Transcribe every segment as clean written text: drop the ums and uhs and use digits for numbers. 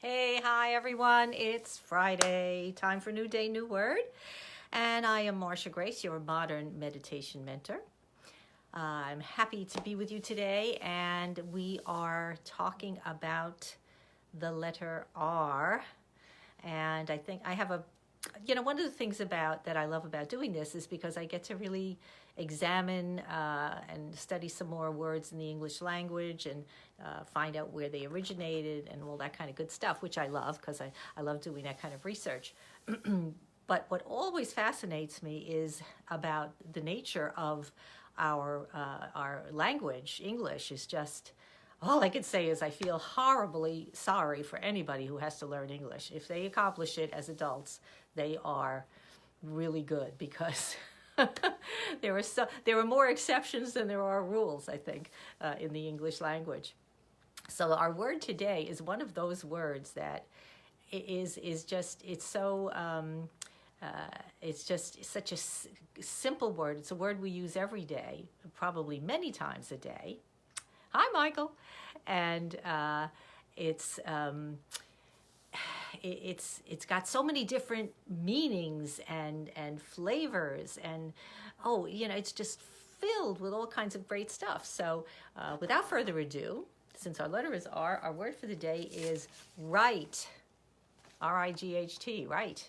Hey, hi everyone. It's Friday. Time for New Day, New Word. And I am Marsha Grace, your modern meditation mentor. I'm happy to be with you today, and we are talking about the letter R. And I think I have one of the things about that I love about doing this is because I get to really examine and study some more words in the English language and find out where they originated and all that kind of good stuff, which I love because I love doing that kind of research. But what always fascinates me is about the nature of our language. English is just all I can say is I feel horribly sorry for anybody who has to learn English. If they accomplish it as adults, they are really good because there are more exceptions than there are rules, I think, in the English language. So our word today is one of those words that is just it's just such a simple word. It's a word we use every day, probably many times a day. Hi, Michael. And it's it's got so many different meanings and flavors, and it's just filled with all kinds of great stuff. So without further ado, since our letter is R, our word for the day is right. R-I-G-H-T, right.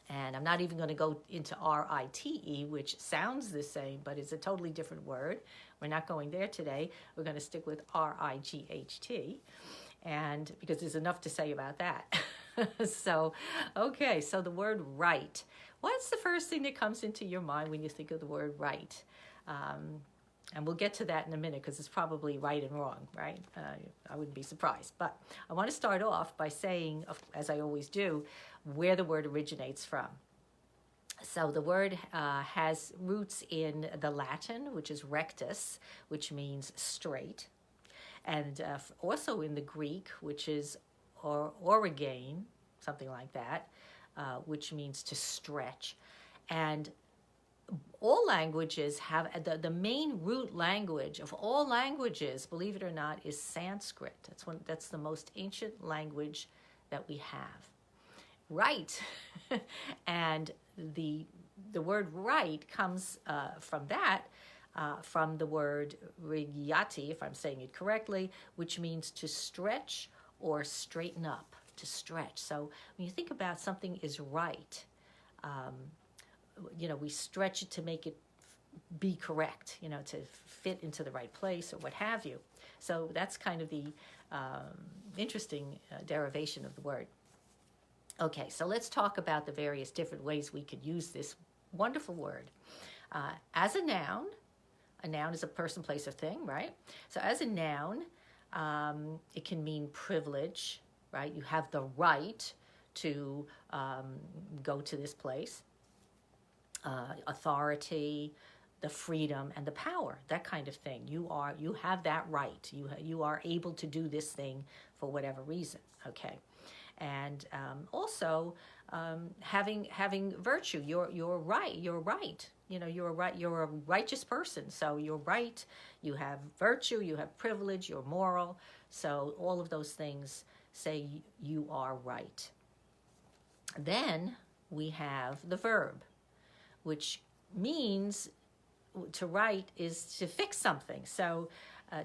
And I'm not even going to go into R-I-T-E, which sounds the same, but it's a totally different word. We're not going there today. We're going to stick with R-I-G-H-T, and because there's enough to say about that. So the word right. What's the first thing that comes into your mind when you think of the word right? And we'll get to that in a minute because it's probably right and wrong, right? I wouldn't be surprised. But I want to start off by saying, as I always do, where the word originates from. So the word has roots in the Latin, which is rectus, which means straight, and also in the Greek, which is origane, something like that, which means to stretch. And all languages have the main root language of all languages, believe it or not, is Sanskrit. That's the most ancient language that we have. Right. And the word right comes from that, from the word rigyati, if I'm saying it correctly, which means to stretch or straighten up, to stretch. So when you think about something is right, we stretch it to make it be correct, to fit into the right place or what have you. So that's kind of the interesting derivation of the word. Okay, so let's talk about the various different ways we could use this wonderful word. As a noun is a person, place, or thing, right? So as a noun, it can mean privilege, right? You have the right to go to this place. Authority, the freedom, and the power, that kind of thing. You have that right. You are able to do this thing for whatever reason, okay? And also having virtue. You're right. You're right. You're right. You're a righteous person. So you're right. You have virtue. You have privilege. You're moral. So all of those things say you are right. Then we have the verb, which means to right is to fix something. So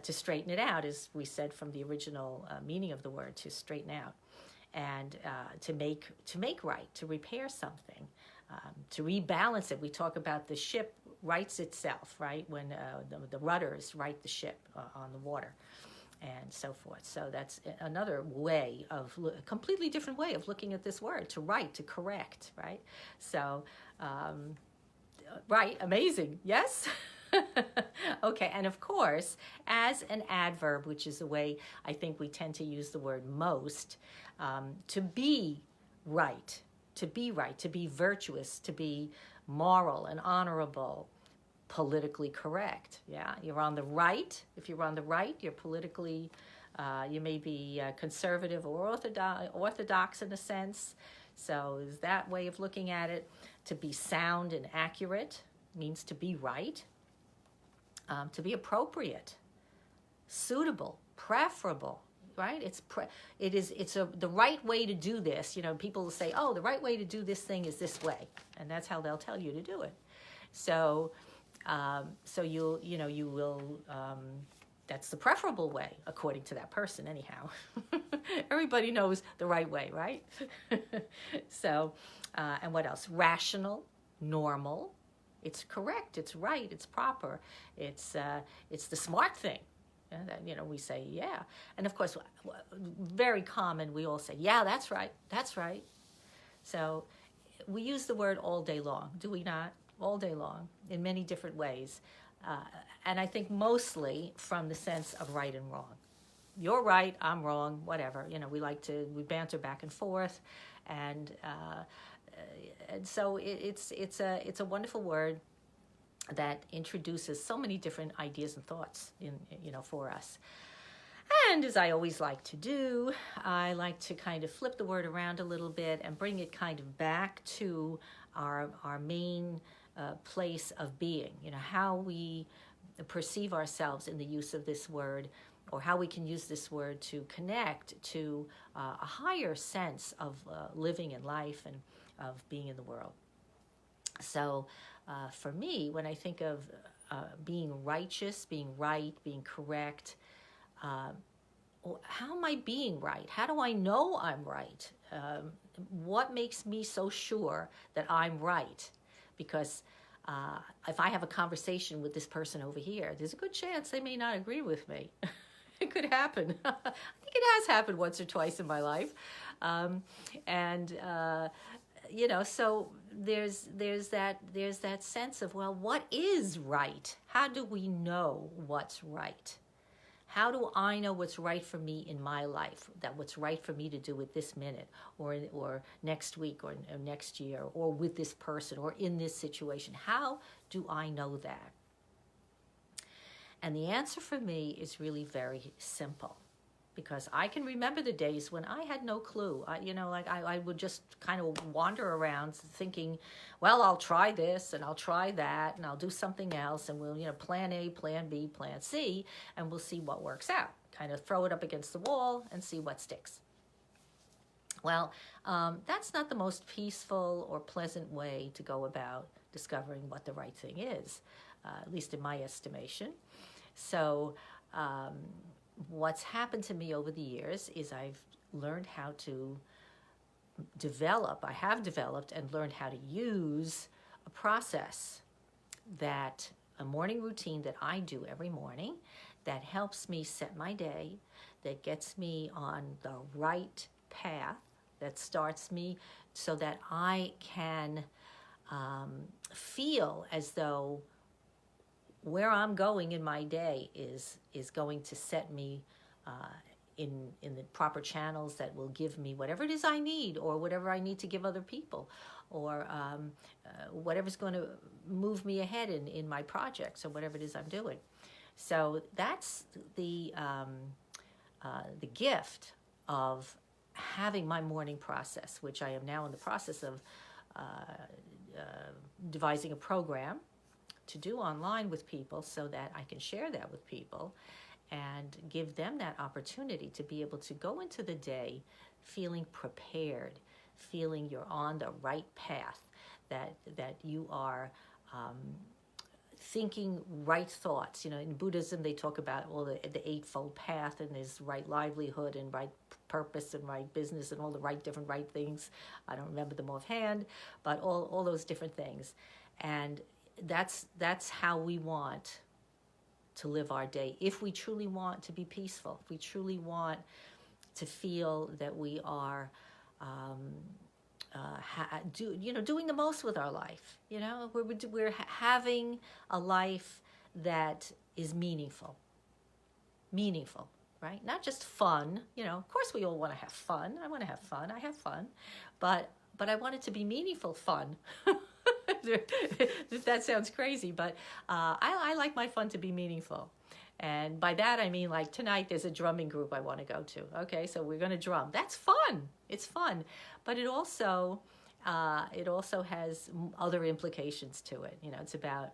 to straighten it out, as we said from the original meaning of the word, to straighten out. And to make right, to repair something, to rebalance it. We talk about the ship rights itself, right? When the rudders right the ship on the water, and so forth. So that's another way a completely different way of looking at this word, to right, to correct, right? So, right, amazing, yes? Okay, and of course, as an adverb, which is the way I think we tend to use the word most, to be right, to be virtuous, to be moral and honorable, politically correct. Yeah, you're on the right. If you're on the right, you're politically, you may be conservative or orthodox in a sense. So is that way of looking at it. To be sound and accurate means to be right. To be appropriate, suitable, preferable, right? The right way to do this. People will say, oh, the right way to do this thing is this way, and that's how they'll tell you to do it. So, you will. That's the preferable way, according to that person, anyhow. Everybody knows the right way, right? So, and what else? Rational, normal. It's correct. It's right. It's proper. It's the smart thing. We say, yeah. And of course, very common, we all say, yeah, that's right. That's right. So we use the word all day long, do we not? All day long, in many different ways. And I think mostly from the sense of right and wrong. You're right, I'm wrong, whatever. We banter back and forth. And so it's a wonderful word that introduces so many different ideas and thoughts for us. And as I always like to do, I like to kind of flip the word around a little bit and bring it kind of back to our main place of being, how we perceive ourselves in the use of this word, or how we can use this word to connect to a higher sense of living in life and of being in the world. So for me, when I think of being righteous, being right, being correct, how am I being right? How do I know I'm right? What makes me so sure that I'm right? Because if I have a conversation with this person over here, there's a good chance they may not agree with me. It could happen. I think it has happened once or twice in my life. So there's that sense of, well, what is right? How do we know what's right? How do I know what's right for me in my life, that what's right for me to do at this minute or next week or next year or with this person or in this situation? How do I know that? And the answer for me is really very simple, because I can remember the days when I had no clue. I would just kind of wander around thinking, well, I'll try this and I'll try that and I'll do something else, and we'll, plan A, plan B, plan C, and we'll see what works out. Kind of throw it up against the wall and see what sticks. Well, that's not the most peaceful or pleasant way to go about discovering what the right thing is, at least in my estimation. So, what's happened to me over the years is I've learned how to I have developed and learned how to use a process, a morning routine that I do every morning that helps me set my day, that gets me on the right path, that starts me so that I can feel as though where I'm going in my day is going to set me in the proper channels that will give me whatever it is I need, or whatever I need to give other people, or whatever's going to move me ahead in my projects or whatever it is I'm doing. So that's the gift of having my morning process, which I am now in the process of devising a program to do online with people so that I can share that with people and give them that opportunity to be able to go into the day feeling prepared, feeling you're on the right path, that you are thinking right thoughts. In Buddhism, they talk about all the Eightfold Path, and there's right livelihood and right purpose and right business and all the different right things. I don't remember them offhand, but all those different things. And that's how we want to live our day. If we truly want to be peaceful, if we truly want to feel that we are doing the most with our life, we're having a life that is meaningful, right? Not just fun. Of course we all want to have fun. I want to have fun. I have fun, but I want it to be meaningful fun. That sounds crazy, but I like my fun to be meaningful. And by that I mean, like, tonight there's a drumming group I want to go to. Okay, so we're going to drum. That's fun. It's fun. But it also has other implications to it. It's about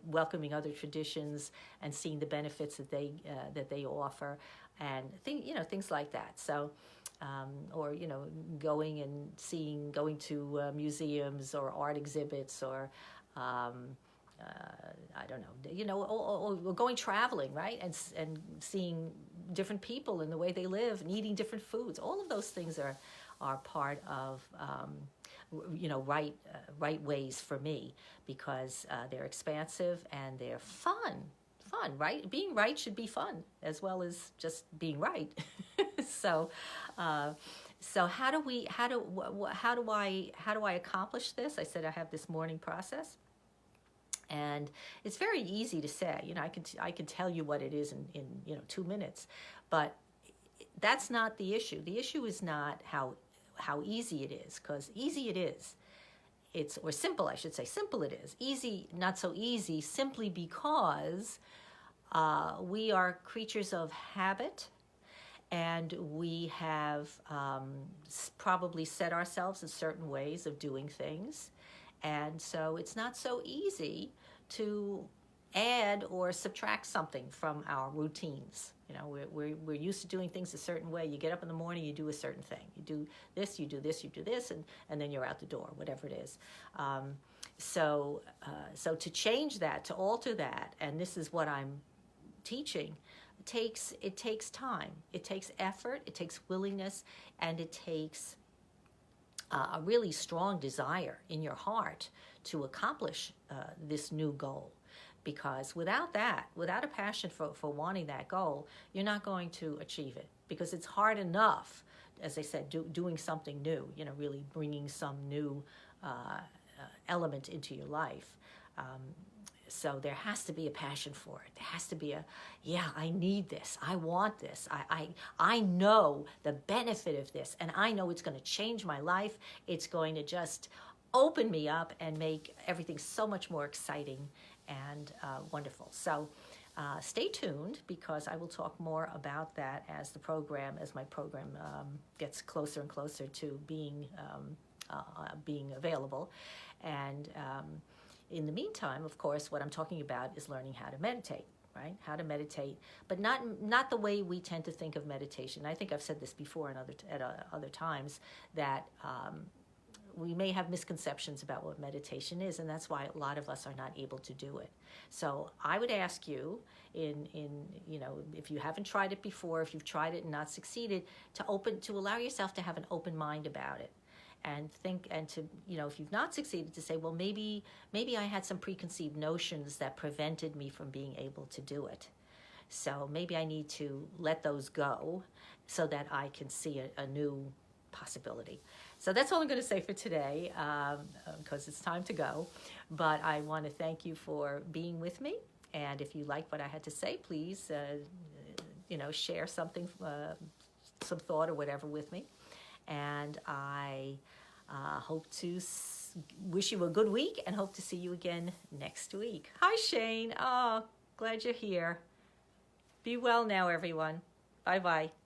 welcoming other traditions and seeing the benefits that they offer. and things like that. So, or going to museums or art exhibits, or I don't know, or going traveling, right, and seeing different people and the way they live and eating different foods. All of those things are part of right ways for me, because they're expansive and they're fun. Right? Being right should be fun as well as just being right. So, how do I accomplish this? I said I have this morning process, and it's very easy to say. I can tell you what it is in 2 minutes, but that's not the issue. The issue is not how easy it is, because easy it is. Or simple, I should say. Simple it is. Easy, not so easy, simply because we are creatures of habit, and we have probably set ourselves in certain ways of doing things. And so it's not so easy to add or subtract something from our routines. We're used to doing things a certain way. You get up in the morning, you do a certain thing. You do this, you do this, you do this, and then you're out the door, whatever it is. So to change that, to alter that, and this is what I'm teaching, it takes time. It takes effort. It takes willingness, and it takes a really strong desire in your heart to accomplish this new goal. Because without a passion for wanting that goal, you're not going to achieve it. Because it's hard enough, as I said, doing something new, really bringing some new element into your life. So there has to be a passion for it. There has to be I need this. I want this. I know the benefit of this, and I know it's going to change my life. It's going to just open me up and make everything so much more exciting and wonderful. So stay tuned, because I will talk more about that as my program gets closer and closer to being available. And in the meantime, of course, what I'm talking about is learning how to meditate, right? How to meditate, but not the way we tend to think of meditation. I think I've said this before at other times, that we may have misconceptions about what meditation is, and that's why a lot of us are not able to do it. So I would ask you, if you haven't tried it before, if you've tried it and not succeeded, to allow yourself to have an open mind about it. And think, and to, if you've not succeeded, to say, well, maybe I had some preconceived notions that prevented me from being able to do it. So maybe I need to let those go so that I can see a new possibility. So that's all I'm going to say for today, because it's time to go. But I want to thank you for being with me. And if you like what I had to say, please, share something, some thought or whatever with me. And I hope to wish you a good week, and hope to see you again next week. Hi, Shane. Oh, glad you're here. Be well now, everyone. Bye-bye.